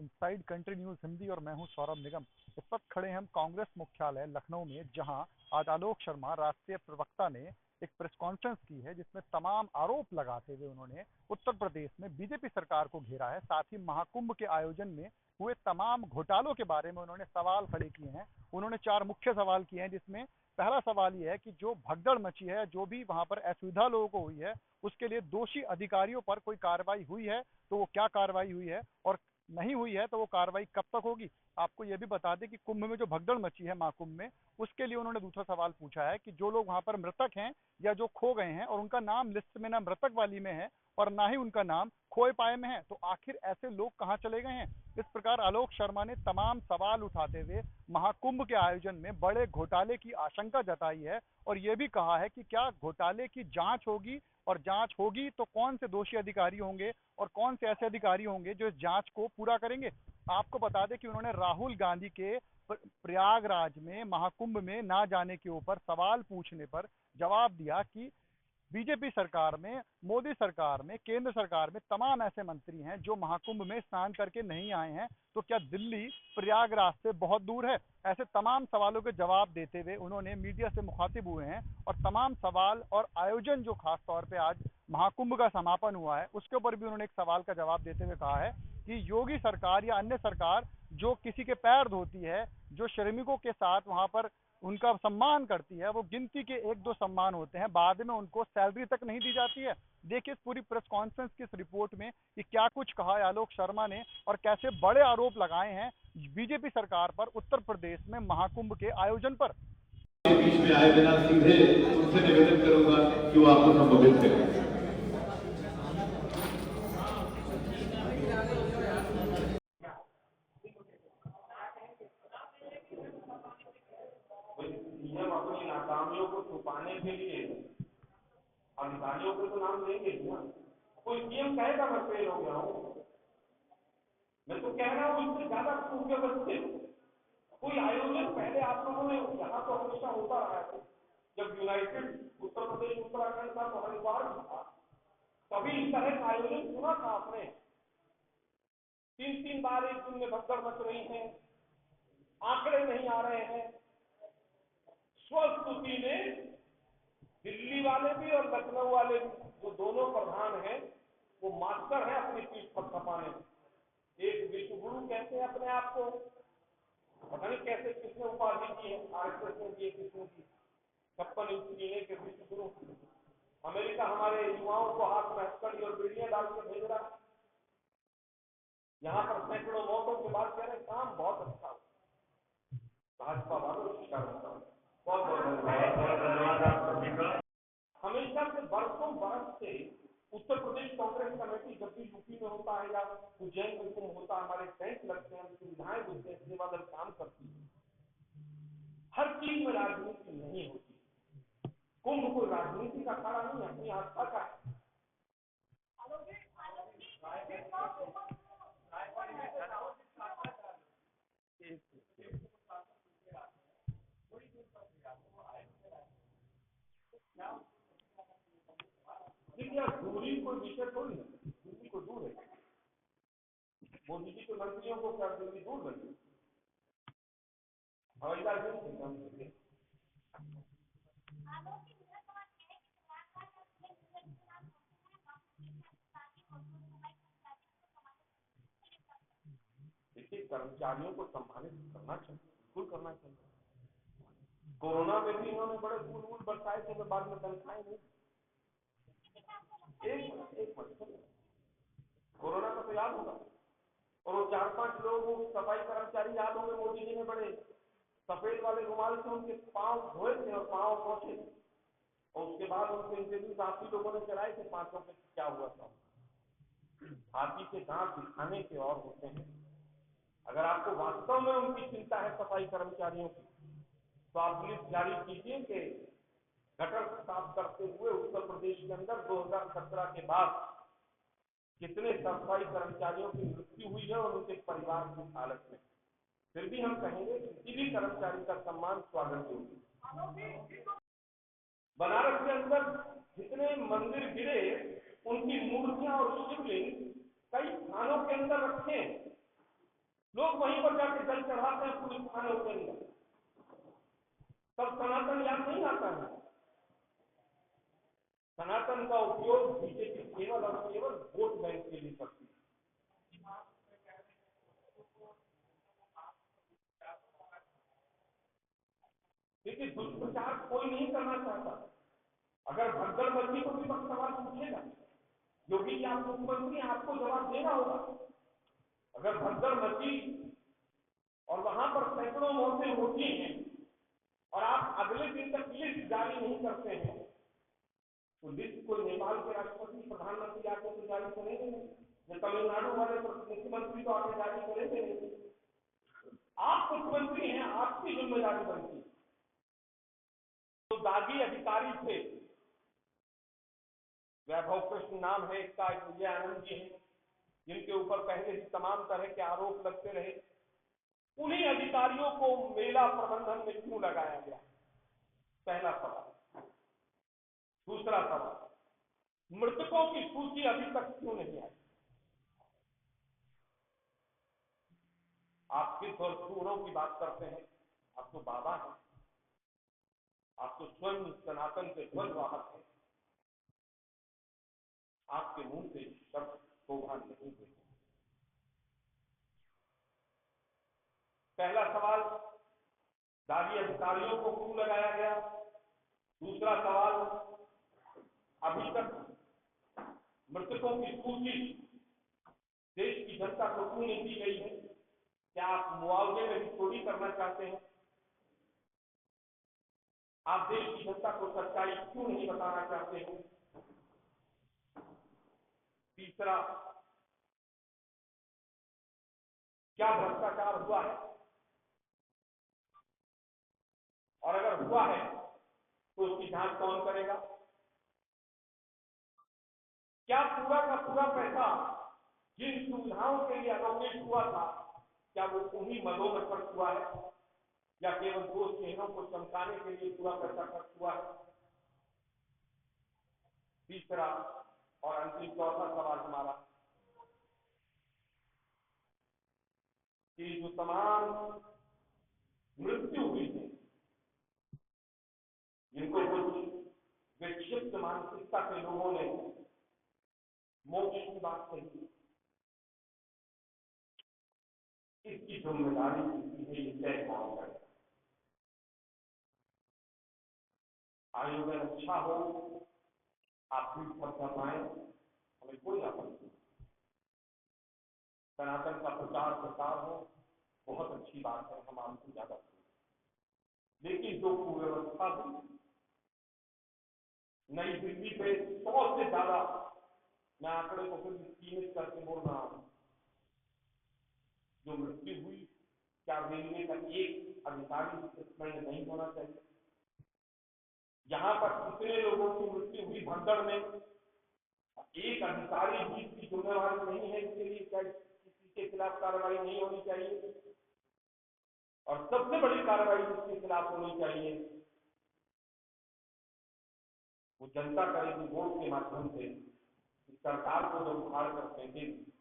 Inside country news Hindi और मैं हूं सौरभ निगम। इस वक्त खड़े हैं हम कांग्रेस मुख्यालय लखनऊ में, जहां आज आलोक शर्मा राष्ट्रीय प्रवक्ता ने एक प्रेस कॉन्फ्रेंस की है, जिसमें तमाम आरोप लगाते हुए उन्होंने उत्तर प्रदेश में बीजेपी सरकार को घेरा है। साथ ही महाकुंभ के आयोजन में हुए तमाम घोटालों के बारे में उन्होंने सवाल खड़े किए हैं। उन्होंने 4 मुख्य सवाल किए हैं, जिसमें पहला सवाल यह है कि जो भगदड़ मची है, जो भी वहां पर असुविधा लोगों को हुई है, उसके लिए दोषी अधिकारियों पर कोई कार्रवाई हुई है तो वो क्या कार्रवाई हुई है, और नहीं हुई है तो वो कार्रवाई कब तक होगी। आपको ये भी बता दें कि कुंभ में जो भगदड़ मची है महाकुंभ में, उसके लिए उन्होंने दूसरा सवाल पूछा है कि जो लोग वहां पर मृतक हैं या जो खो गए हैं और उनका नाम लिस्ट में ना मृतक वाली में है और ना ही उनका नाम खोए पाए में है, तो आखिर ऐसे लोग कहाँ चले गए हैं। इस प्रकार आलोक शर्मा ने तमाम सवाल उठाते हुए महाकुंभ के आयोजन में बड़े घोटाले की आशंका जताई है और ये भी कहा है कि क्या घोटाले की जांच होगी, और जांच होगी तो कौन से दोषी अधिकारी होंगे और कौन से ऐसे अधिकारी होंगे जो इस जांच को पूरा करेंगे। आपको बता दें कि उन्होंने राहुल गांधी के प्रयागराज में महाकुंभ में ना जाने के ऊपर सवाल पूछने पर जवाब दिया कि बीजेपी सरकार में, मोदी सरकार में, केंद्र सरकार में तमाम ऐसे मंत्री हैं जो महाकुंभ में स्नान करके नहीं आए हैं, तो क्या दिल्ली प्रयागराज से बहुत दूर है। ऐसे तमाम सवालों के जवाब देते हुए उन्होंने मीडिया से मुखातिब हुए हैं और तमाम सवाल और आयोजन जो खास तौर पे आज महाकुंभ का समापन हुआ है उसके ऊपर भी उन्होंने एक सवाल का जवाब देते हुए कहा है कि योगी सरकार या अन्य सरकार जो किसी के पैर धोती है, जो श्रमिकों के साथ वहां पर उनका सम्मान करती है, वो गिनती के 1-2 सम्मान होते हैं, बाद में उनको सैलरी तक नहीं दी जाती है। देखिए इस पूरी प्रेस कॉन्फ्रेंस की इस रिपोर्ट में कि क्या कुछ कहा है आलोक शर्मा ने और कैसे बड़े आरोप लगाए हैं बीजेपी सरकार पर उत्तर प्रदेश में महाकुंभ के आयोजन पर। बीच में आए बिना सीधे उनसे निवेदन करूंगा कि वो आपको संबोधित करें। अपनी नाकामियों को छुपाने के लिए अधिकारियों को तो नाम देंगे ना। कोई सीएम कहेगा मैं फेल हो गया हूँ, मैं तो कह रहा हूँ इससे ज्यादा खूब के बच्चे कोई आयोजन पहले आप लोगों ने यहाँ तो हमेशा होता रहा है। जब यूनाइटेड उत्तर प्रदेश उत्तराखंड था तो हरिद्वार भी था, तभी इस तरह का आयोजन सुना था आपने। 3-3 बार एक दिन में भगदड़ मच रही है, आंकड़े नहीं आ रहे हैं। स्वस्तुति में दिल्ली वाले भी और लखनऊ वाले भी, जो दोनों प्रधान हैं, वो मास्टर हैं अपनी पीठ पर थपाने में। एक विश्व गुरु कहते हैं अपने आप को, पता नहीं कैसे किसने उपाधि की है, आरएसएस ने दी, किसने की, 56 इंच सीने के विश्व गुरु। अमेरिका हमारे युवाओं को हाथ में हथकड़ी और बेड़ियां डाल के भेज रहा है। यहाँ पर सैकड़ों मौतों के बाद कह रहे काम बहुत अच्छा हो। भाजपा वालों की शर्मता, बहुत बहुत धन्यवाद। हमेशा से बरसों बरस से उत्तर प्रदेश कांग्रेस कमेटी जब भी यूपी में होता है या उज्जैन में कुंभ होता है, हमारे टेंट लगते हैं, सुविधाएं देते हैं, सेवा दल काम करती है। हर चीज में राजनीति नहीं होती। कुंभ कोई राजनीति का अखाड़ा नहीं है, अपनी आस्था का है। देखिए दूरी कोई विषय थोड़ी है, दिल्ली को दूर है। मोदी जी के मंत्रियों को क्या दिल्ली दूर लगी? हवाई जहाज नहीं। देखिए कर्मचारियों को सम्मानित करना चाहिए, बिल्कुल करना चाहिए। कोरोना में भी इन्होंने बड़े फूल बरसाए थे, तो बाद में तनख्वाहें नहीं। एक मिनट, कोरोना का तो याद होगा, और वो 4-5 लोग सफाई कर्मचारी याद होंगे, मोदी जी ने बड़े सफेद वाले रुमाल से उनके पांव धोए थे और पांव पहुंचे, और उसके बाद उनके इंटरव्यू काफी लोगों ने चलाए थे, 5 के क्या हुआ था। हाथी के दांत दिखाने के और होते हैं। अगर आपको वास्तव में उनकी चिंता है सफाई कर्मचारियों की, तो आप लिस्ट जारी कीजिए कि गटर साफ करते हुए उत्तर प्रदेश के अंदर 2017 के बाद कितने सफाई कर्मचारियों की मृत्यु हुई है और उनके परिवार की हालत में। फिर भी हम कहेंगे किसी भी कर्मचारी का सम्मान स्वागत योग्य। बनारस के अंदर जितने मंदिर गिरे, उनकी मूर्तियां और शिवलिंग कई स्थानों के अंदर रखे, लोग वहीं पर जाके जल चढ़ाते हैं पुलिस थाने के अंदर, तब सनातन याद नहीं आता है। सनातन का उपयोग बीजेपी केवल और केवल वोट बैंक के लिए करती है। देखिए, दुष्प्रचार कोई नहीं करना चाहता। अगर भगदड़ मची तो विपक्ष सवाल पूछेगा, योगी जी आप मुख्यमंत्री हैं, आपको जवाब देना होगा। अगर भगदड़ मची और वहां पर सैकड़ों मौतें होती हैं और आप अगले दिन तक लिस्ट जारी नहीं करते हैं, तो लिस्ट कोई नेपाल के राष्ट्रपति प्रधानमंत्री आके तो जारी करेंगे नहीं, जो तमिलनाडु वाले मुख्यमंत्री तो आके जारी करेंगे नहीं। आप मुख्यमंत्री हैं, आपकी जिम्मेदारी बनती है। तो दागी अधिकारी थे, वैभव कृष्ण नाम है इसका, विजय आनंद जी हैं, जिनके ऊपर पहले ही तमाम तरह के आरोप लगते रहे। उन्हीं अधिकारियों को मेला प्रबंधन में क्यों लगाया गया? पहला सवाल। दूसरा सवाल, मृतकों की सूची अभी तक क्यों नहीं आई? आप किस और सूरों की बात करते हैं? आप तो बाबा हैं, आप तो स्वयं सनातन के ध्वजवाहक हैं। आपके मुंह से शब्द शोभा नहीं देते। पहला सवाल, दागी अधिकारियों को क्यों लगाया गया? दूसरा सवाल, अभी तक मृतकों की सूची देश की जनता को क्यों नहीं दी गई है? क्या आप मुआवजे में भी चोरी करना चाहते हैं? आप देश की जनता को सच्चाई क्यों नहीं बताना चाहते हैं? तीसरा, क्या भ्रष्टाचार हुआ है? और अगर हुआ है तो उसकी जांच कौन करेगा? क्या पूरा का पूरा पैसा जिन सुविधाओं के लिए एलोकेट हुआ था, क्या वो उन्हीं मदों में खर्च हुआ है, या केवल दो चेहरों को चमकाने के लिए पूरा पैसा खर्च हुआ है? तीसरा और अंतिम चौथा सवाल हमारा, कि जो तमाम मृत्यु हुई है, जिनको कुछ विक्षिप्त मानसिकता के लोगों ने मोक्ष की बात कही, इसकी जिम्मेदारी किसी है, ये तय कौन करे? आयोजन अच्छा हो, आप भी सब पाए, हमें कोई आपत्ति नहीं। सनातन का प्रचार प्रसार हो, बहुत अच्छी बात है, हम आपको ज्यादा। लेकिन जो कुव्यवस्था हुई नई दिल्ली पे 100 से ज्यादा, मैं आंकड़े को फिर सीमित करके बोल रहा हूं, जो मृत्यु हुई, क्या रेलवे का एक अधिकारी सस्पेंड नहीं होना चाहिए? यहां पर कितने लोगों की मृत्यु हुई भगदड़ में, एक अधिकारी भी इसकी जिम्मेवारी नहीं है, इसके लिए क्या किसी के खिलाफ कार्रवाई नहीं होनी चाहिए? और सबसे बड़ी कार्रवाई इसके खिलाफ होनी चाहिए, वो जनता करेगी वोट के माध्यम से, सरकार को जब उखाड़ कर फेंकेगी।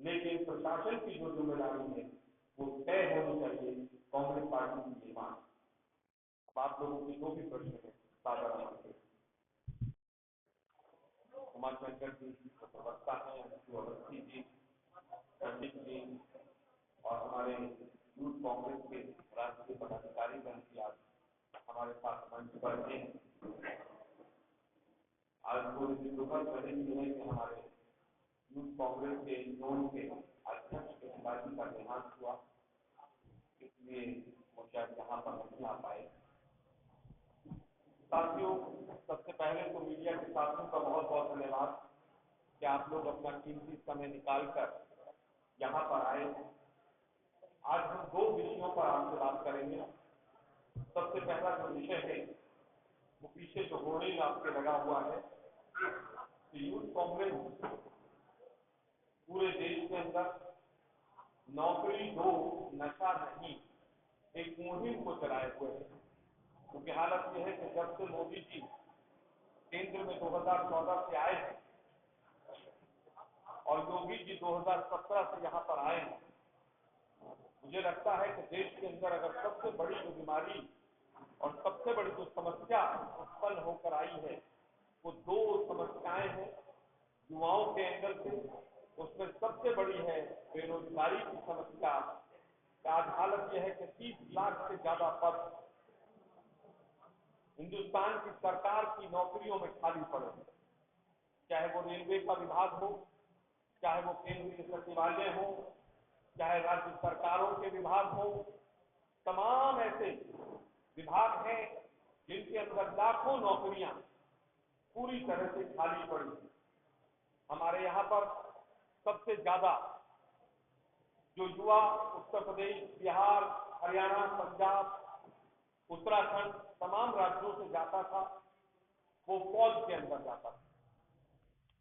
लेकिन प्रशासन की जो जिम्मेदारी है वो तय होनी चाहिए कांग्रेस पार्टी की ये मांग। अब आप लोगों के जो भी प्रश्न है साझा रखें। उमाशंकर जी प्रवक्ता हैं, अवस्थी जी, पंडित जी और हमारे यूथ कांग्रेस के राष्ट्रीय पदाधिकारी बन आज हमारे साथ मंच पर हैं। आज थोड़ी सी दुखद घड़ी भी है कि हमारे यूथ कांग्रेस के जोन के अध्यक्ष के पिताजी का देहांत हुआ, इसलिए वो शायद यहाँ पर नहीं आ पाए। साथियों, सबसे पहले तो मीडिया के साथियों का बहुत बहुत धन्यवाद कि आप लोग अपना कीमती समय निकालकर यहाँ पर आए। आज हम दो विषयों पर आपसे बात करेंगे। सबसे पहला जो विषय है वो पीछे जो होर्डिंग आपके लगा हुआ है, तो यूथ कांग्रेस पूरे देश के अंदर नौकरी दो नशा नहीं एक मुहिम को चलाए हुए है। क्योंकि हालत यह है कि जब से मोदी जी केंद्र में 2014 से आए हैं और योगी जी 2017 से यहाँ पर आए हैं, मुझे लगता है कि देश के अंदर अगर सबसे बड़ी जो बीमारी और सबसे बड़ी जो समस्या उत्पन्न होकर आई है वो दो समस्याएं हैं युवाओं के एंगल से। उसमें सबसे बड़ी है बेरोजगारी की समस्या। आज हालत यह है कि 30 लाख से ज्यादा पद हिंदुस्तान की सरकार की नौकरियों में खाली पड़े हैं, चाहे वो रेलवे का विभाग हो, चाहे वो केंद्रीय सचिवालय हो, चाहे राज्य सरकारों के विभाग हो। तमाम ऐसे विभाग हैं जिनके अंदर लाखों नौकरियां पूरी तरह से खाली पड़ी हैं। हमारे यहाँ पर सबसे ज्यादा जो युवा उत्तर प्रदेश, बिहार, हरियाणा, पंजाब, उत्तराखंड तमाम राज्यों से जाता था वो फौज के अंदर जाता था।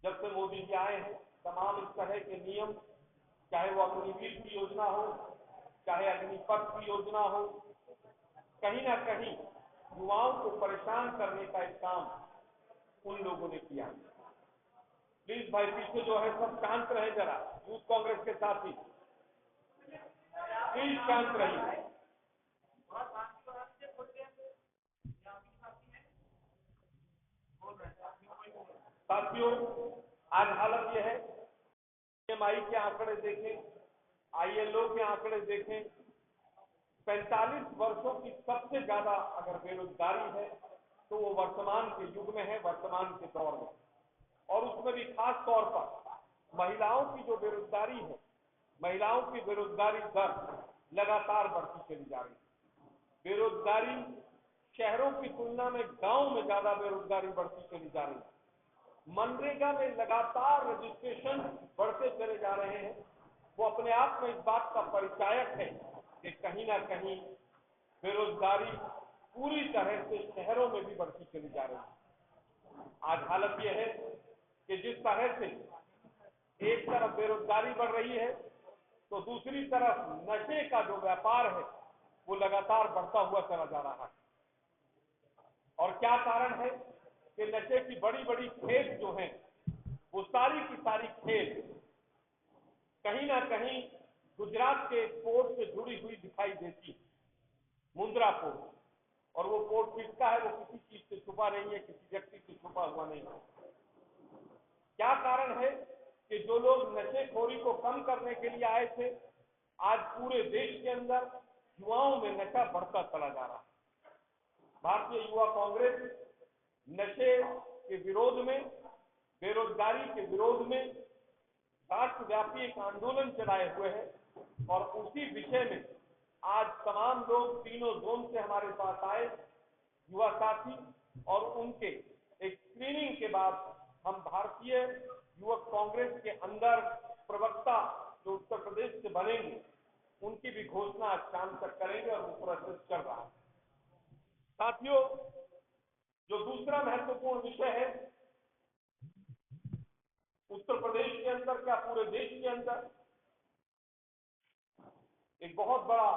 जब से मोदी जी आए हैं तमाम इस तरह के नियम, चाहे वो अग्निवीर की योजना हो, चाहे अग्निपथ की योजना हो, कहीं ना कहीं युवाओं को परेशान करने का एक काम उन लोगों ने किया। प्लीज भाई पीछे जो है सब शांत रहे, जरा यूथ कांग्रेस के साथी प्लीज शांत रहिए। साथियों, आज हालत यह है, एमआई के आंकड़े देखें, आईएलओ के आंकड़े देखें, 45 वर्षों की सबसे ज्यादा अगर बेरोजगारी है तो वो वर्तमान के युग में है, वर्तमान के दौर में। और उसमें भी खास तौर पर महिलाओं की जो बेरोजगारी है, महिलाओं की बेरोजगारी दर लगातार बढ़ती चली जा रही है। बेरोजगारी शहरों की तुलना में गांव में ज्यादा बेरोजगारी बढ़ती चली जा रही है। मनरेगा में लगातार रजिस्ट्रेशन बढ़ते चले जा रहे हैं। वो अपने आप में इस बात का परिचायक है कि कहीं ना कहीं बेरोजगारी पूरी तरह से शहरों में भी बढ़ती चली जा रही है। आज हालत यह है कि जिस तरह से एक तरफ बेरोजगारी बढ़ रही है तो दूसरी तरफ नशे का जो व्यापार है वो लगातार बढ़ता हुआ चला जा रहा है। और क्या कारण है कि नशे की बड़ी बड़ी खेप जो हैं वो सारी की सारी खेप कहीं ना कहीं गुजरात के पोर्ट से जुड़ी हुई दिखाई देती है, मुंद्रा पोर्ट। और वो पोर्ट किसका है? वो किसी चीज से छुपा नहीं है, किसी व्यक्ति से छुपा हुआ नहीं है। क्या कारण है कि जो लोग नशेखोरी को कम करने के लिए आए थे, आज पूरे देश के अंदर युवाओं में नशा बढ़ता चला जा रहा है। भारतीय युवा कांग्रेस नशे के विरोध में, बेरोजगारी के विरोध में राष्ट्रव्यापी एक आंदोलन चलाए हुए हैं। और उसी विषय में आज तमाम लोग तीनों जोन से हमारे पास आए युवा साथी, और उनके एक स्क्रीनिंग के बाद हम भारतीय युवक कांग्रेस के अंदर प्रवक्ता जो उत्तर प्रदेश से बनेंगे उनकी भी घोषणा आज शाम तक करेंगे और वो प्रोसेस चल रहा है। साथियों, जो दूसरा महत्वपूर्ण विषय है उत्तर प्रदेश के अंदर, क्या पूरे देश के अंदर, एक बहुत बड़ा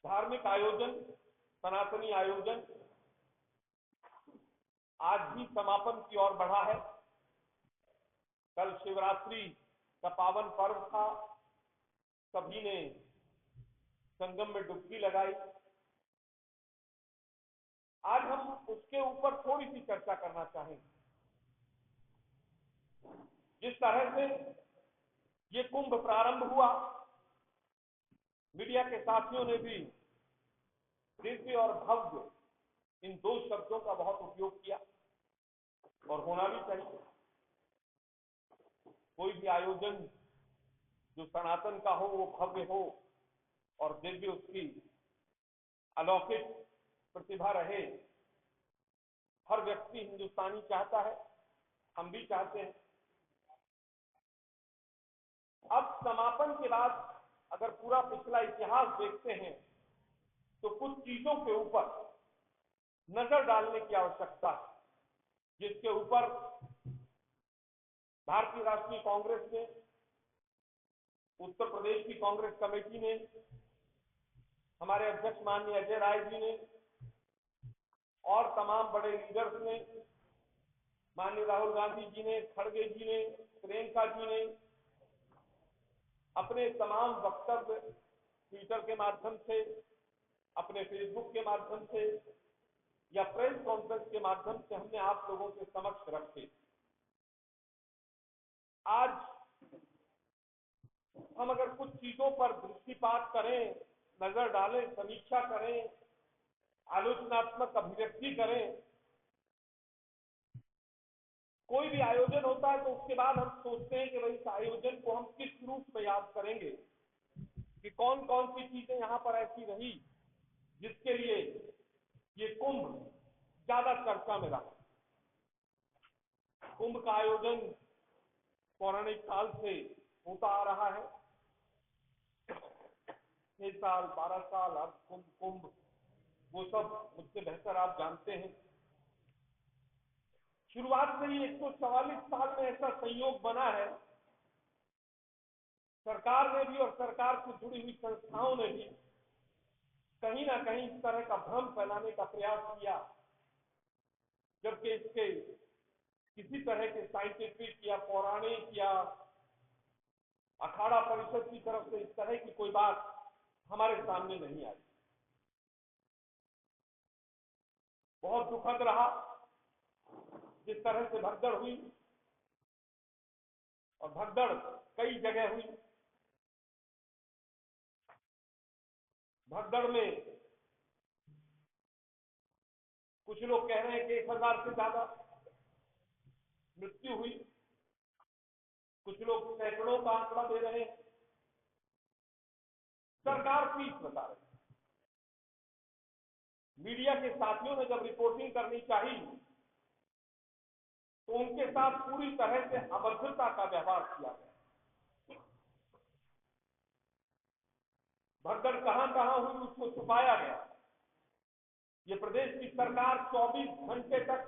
धार्मिक आयोजन, सनातनी आयोजन आज भी समापन की ओर बढ़ा है। कल शिवरात्रि का पावन पर्व था, सभी ने संगम में डुबकी लगाई। आज हम उसके ऊपर थोड़ी सी चर्चा करना चाहेंगे। जिस तरह से ये कुंभ प्रारंभ हुआ, मीडिया के साथियों ने भी दिव्य और भव्य इन दो शब्दों का बहुत उपयोग किया और होना भी चाहिए। कोई भी आयोजन जो सनातन का हो वो भव्य हो और दिव्य उसकी अलौकिक प्रतिभा रहे। हर व्यक्ति हिंदुस्तानी चाहता है, हम भी चाहते हैं। अब समापन के बाद अगर पूरा पिछला इतिहास देखते हैं तो कुछ चीजों के ऊपर नजर डालने की आवश्यकता है, जिसके ऊपर भारतीय राष्ट्रीय कांग्रेस ने, उत्तर प्रदेश की कांग्रेस कमेटी ने, हमारे अध्यक्ष माननीय अजय राय जी ने और तमाम बड़े लीडर्स ने, माननीय राहुल गांधी जी ने, खड़गे जी ने, प्रियंका जी ने अपने अपने तमाम वक्तव्य ट्विटर के माध्यम से, अपने फेसबुक के माध्यम से या प्रेस कॉन्फ्रेंस के माध्यम से हमने आप लोगों के समक्ष रखे। आज हम अगर कुछ चीजों पर दृष्टिपात करें, नजर डालें, समीक्षा करें, आलोचनात्मक अभिव्यक्ति करें, कोई भी आयोजन होता है तो उसके बाद हम सोचते हैं कि भाई इस आयोजन को हम किस रूप में याद करेंगे, कि कौन कौन सी चीजें यहां पर ऐसी रही जिसके लिए ये कुंभ ज्यादा चर्चा में रहा। कुंभ का आयोजन पौराणिक काल से होता आ रहा है, 6 साल 12 साल, अब कुंभ वो सब मुझसे बेहतर आप जानते हैं। शुरुआत से ही 144 साल में ऐसा संयोग बना है, सरकार ने भी और सरकार से जुड़ी हुई संस्थाओं ने भी कहीं ना कहीं इस तरह का भ्रम फैलाने का प्रयास किया, जबकि इसके किसी तरह के साइंटिफिक या पौराणिक या अखाड़ा परिषद की तरफ से इस तरह की कोई बात हमारे सामने नहीं आई। बहुत दुखद रहा जिस तरह से भगदड़ हुई, और भगदड़ कई जगह हुई। भगदड़ में कुछ लोग कह रहे हैं कि 1000 से ज्यादा मृत्यु हुई, कुछ लोग सैकड़ों का आंकड़ा दे रहे हैं। सरकार फीस बता रही है। मीडिया के साथियों ने जब रिपोर्टिंग करनी चाहिए तो उनके साथ पूरी तरह से अभद्रता का व्यवहार किया गया। भगदड़ कहां कहां हुई उसको छुपाया गया। ये प्रदेश की सरकार 24 घंटे तक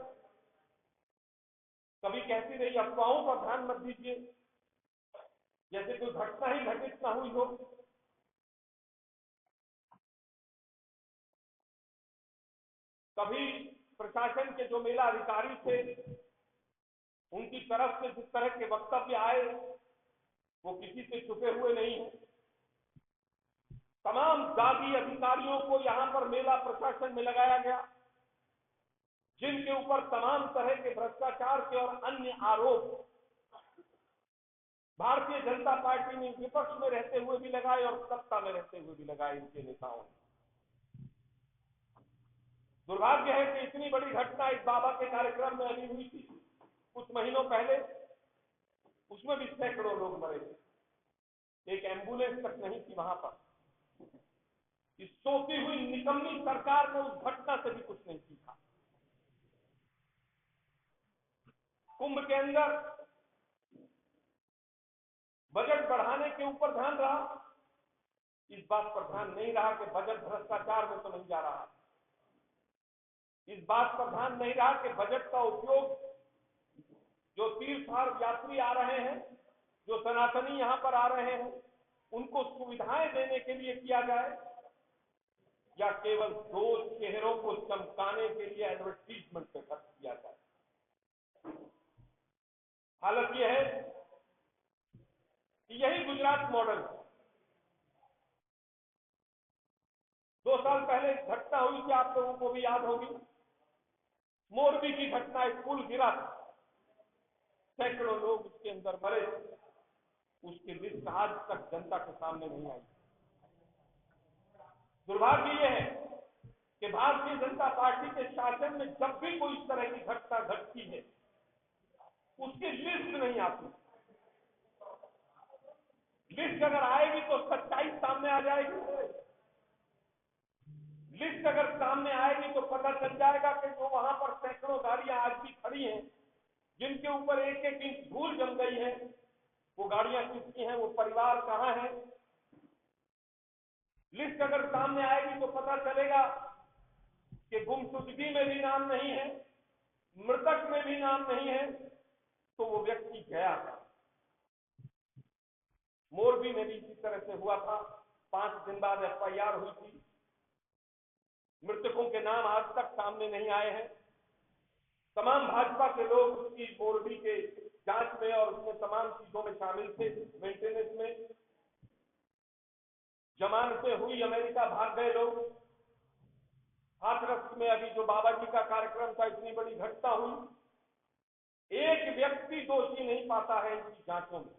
कभी कहती रही अफवाहों पर ध्यान मत दीजिए, जैसे कोई घटना ही घटित न हुई हो। कभी प्रशासन के जो मेला अधिकारी थे उनकी तरफ से जिस तरह के वक्तव्य आए वो किसी से छुपे हुए नहीं है। तमाम दागी अधिकारियों को यहां पर मेला प्रशासन में लगाया गया, जिनके ऊपर तमाम तरह के भ्रष्टाचार के और अन्य आरोप भारतीय जनता पार्टी ने विपक्ष में रहते हुए भी लगाए और सत्ता में रहते हुए भी लगाए इनके नेताओं ने। दुर्भाग्य है कि इतनी बड़ी घटना इस बाबा के कार्यक्रम में अभी हुई थी कुछ महीनों पहले, उसमें भी सैकड़ों लोग मरे थे, एक एम्बुलेंस तक नहीं थी वहां पर। इस सोती हुई निकम्मी सरकार ने उस घटना से भी कुछ नहीं सीखा। कुंभ के अंदर बजट बढ़ाने के ऊपर ध्यान रहा, इस बात पर ध्यान नहीं रहा कि बजट भ्रष्टाचार में तो नहीं जा रहा। इस बात पर ध्यान नहीं रहा कि बजट का उपयोग जो तीर्थयात्री यात्री आ रहे हैं, जो सनातनी यहां पर आ रहे हैं, उनको सुविधाएं देने के लिए किया जाए या केवल 2 चेहरों को चमकाने के लिए एडवर्टीजमेंट पे खर्च किया जाए। हालत यह है कि यही गुजरात मॉडल है। 2 साल पहले घटना हुई थी, आप लोगों को भी याद होगी, मोरबी की घटना, एक पुल गिरा, सैकड़ों लोग उसके अंदर मरे, उसकी लिस्ट आज तक जनता के सामने नहीं आई। दुर्भाग्य यह है कि भारतीय जनता पार्टी के शासन में जब भी कोई इस तरह की घटना घटती है उसकी लिस्ट नहीं आती। लिस्ट अगर आएगी तो सच्चाई सामने आ जाएगी। लिस्ट अगर सामने आएगी तो पता चल जाएगा कि जो वहां पर सैकड़ों गाड़ियां आज भी खड़ी हैं, जिनके ऊपर एक एक इंच धूल जम गई है, वो गाड़ियां किसकी हैं, वो परिवार कहां है। लिस्ट अगर सामने आएगी तो पता चलेगा कि गुमशुदगी में भी नाम नहीं है, मृतक में भी नाम नहीं है, तो वो व्यक्ति गया था। मोरबी में भी इसी तरह से हुआ था, 5 दिन बाद FIR हुई थी। मृतकों के नाम आज तक सामने नहीं आए हैं। तमाम भाजपा के लोग उसकी मोरबी के जांच में और उसमें तमाम चीजों में शामिल थे, मेंटेनेंस में। सामान से हुई अमेरिका भाग गए लोग। हाथरस में अभी जो बाबा जी का कार्यक्रम था, इतनी बड़ी घटना हुई, एक व्यक्ति दोषी नहीं पाता है इनकी जांचों में।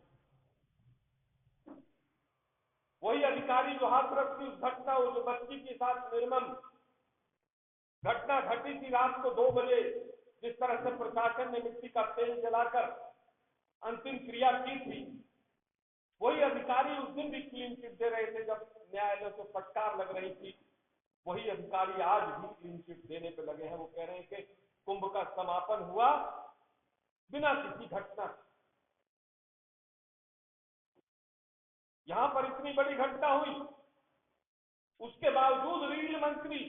वही अधिकारी जो हाथरस की उस घटना, वो जो बच्ची के साथ निर्मम घटना घटी थी रात को 2 बजे, जिस तरह से प्रशासन ने मिट्टी का तेल जलाकर अंतिम क्रिया की थी, वही अधिकारी उस दिन भी क्लीन चिट दे रहे थे जब न्यायालय से फटकार लग रही थी। वही अधिकारी आज भी क्लीन चिट देने पे लगे हैं। वो कह रहे हैं कि कुंभ का समापन हुआ बिना किसी घटना। यहां पर इतनी बड़ी घटना हुई, उसके बावजूद रेल मंत्री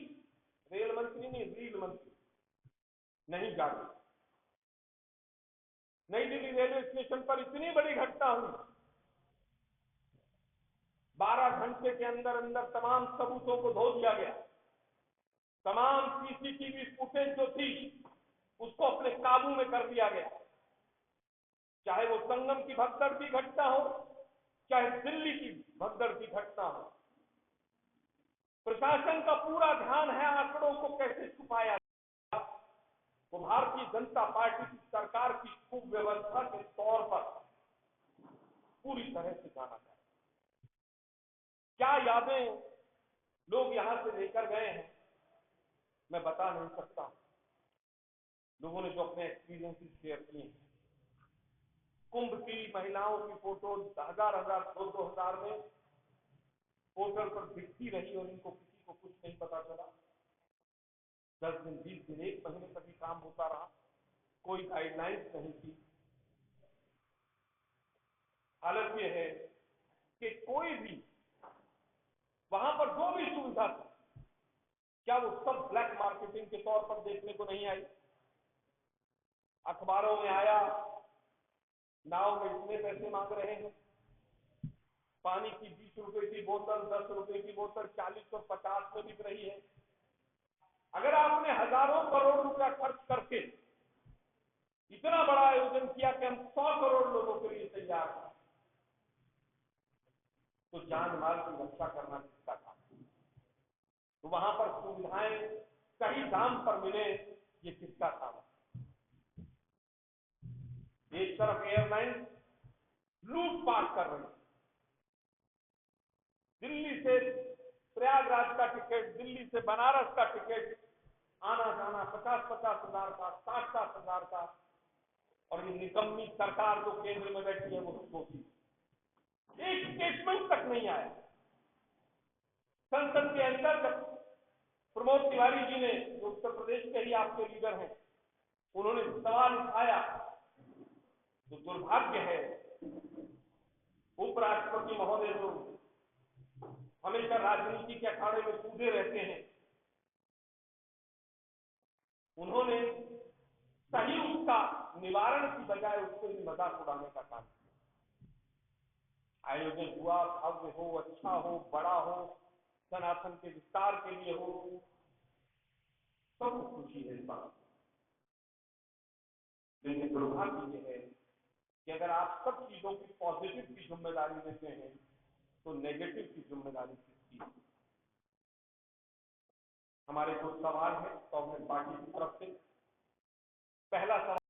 नहीं जागे। नई दिल्ली रेलवे स्टेशन पर इतनी बड़ी घटना हुई, 12 घंटे के अंदर अंदर तमाम सबूतों को धो दिया गया। तमाम सीसीटीवी फुटेज जो थी उसको अपने काबू में कर लिया गया। चाहे वो संगम की भगदड़ की घटना हो, चाहे दिल्ली की भगदड़ की घटना हो, प्रशासन का पूरा ध्यान है आंकड़ों को कैसे छुपाया जाए। वो भारतीय जनता पार्टी की सरकार की कुव्यवस्था के तौर पर पूरी तरह से जाना जाए। क्या यादें लोग यहां से लेकर गए हैं मैं बता नहीं सकता। लोगों ने जो अपने एक्सपीरियंसेस शेयर किए हैं, कुंभ की महिलाओं की फोटो हजार 2,000 में पोर्टल पर दिखती रही और इनको किसी को कुछ नहीं पता चला। 10 दिन 20 दिन 1 महीने तक ही काम होता रहा, कोई गाइडलाइंस नहीं थी। हालत यह है कि कोई भी वहां पर जो भी सुविधा थी, क्या वो सब ब्लैक मार्केटिंग के तौर पर देखने को नहीं आई। अखबारों में आया नाव में इतने पैसे मांग रहे हैं, पानी की 20 रुपए की बोतल 10 रुपए की बोतल 40 और 50 में बिक रही है। अगर आपने हजारों करोड़ रुपया खर्च करके इतना बड़ा आयोजन किया कि हम 100 करोड़ लोगों के लिए तैयार हैं, तो जान माल की रक्षा करना किसका काम। तो वहां पर सुविधाएं सही दाम पर मिले, ये किसका काम है। एक तरफ एयरलाइन लूटपाट कर रही है, दिल्ली से प्रयागराज का टिकट, दिल्ली से बनारस का टिकट आना जाना 50-50 हजार का, 60-60 हजार का। और ये निकम्मी सरकार जो केंद्र में बैठी है वो सोची, एक स्टेटमेंट तक नहीं आया। संसद के अंदर जब प्रमोद तिवारी जी ने, जो उत्तर प्रदेश के ही आपके लीडर हैं, उन्होंने सवाल उठाया, तो दुर्भाग्य है उपराष्ट्रपति महोदय जो हमेशा राजनीति के अखाड़े में कूदे रहते हैं, उन्होंने सही उसका निवारण की बजाय उसको ही मजाक उड़ाने का काम किया। आयोजन हुआ, भव्य हो, अच्छा हो, बड़ा हो, सनातन के विस्तार के लिए हो, सबको खुशी है इस बात। लेकिन दुर्भाग्य यह है कि अगर आप सब चीजों की पॉजिटिव की जिम्मेदारी लेते हैं तो नेगेटिव की जिम्मेदारी किसकी है। हमारे कुछ सवाल है कांग्रेस पार्टी की तरफ से। पहला सवाल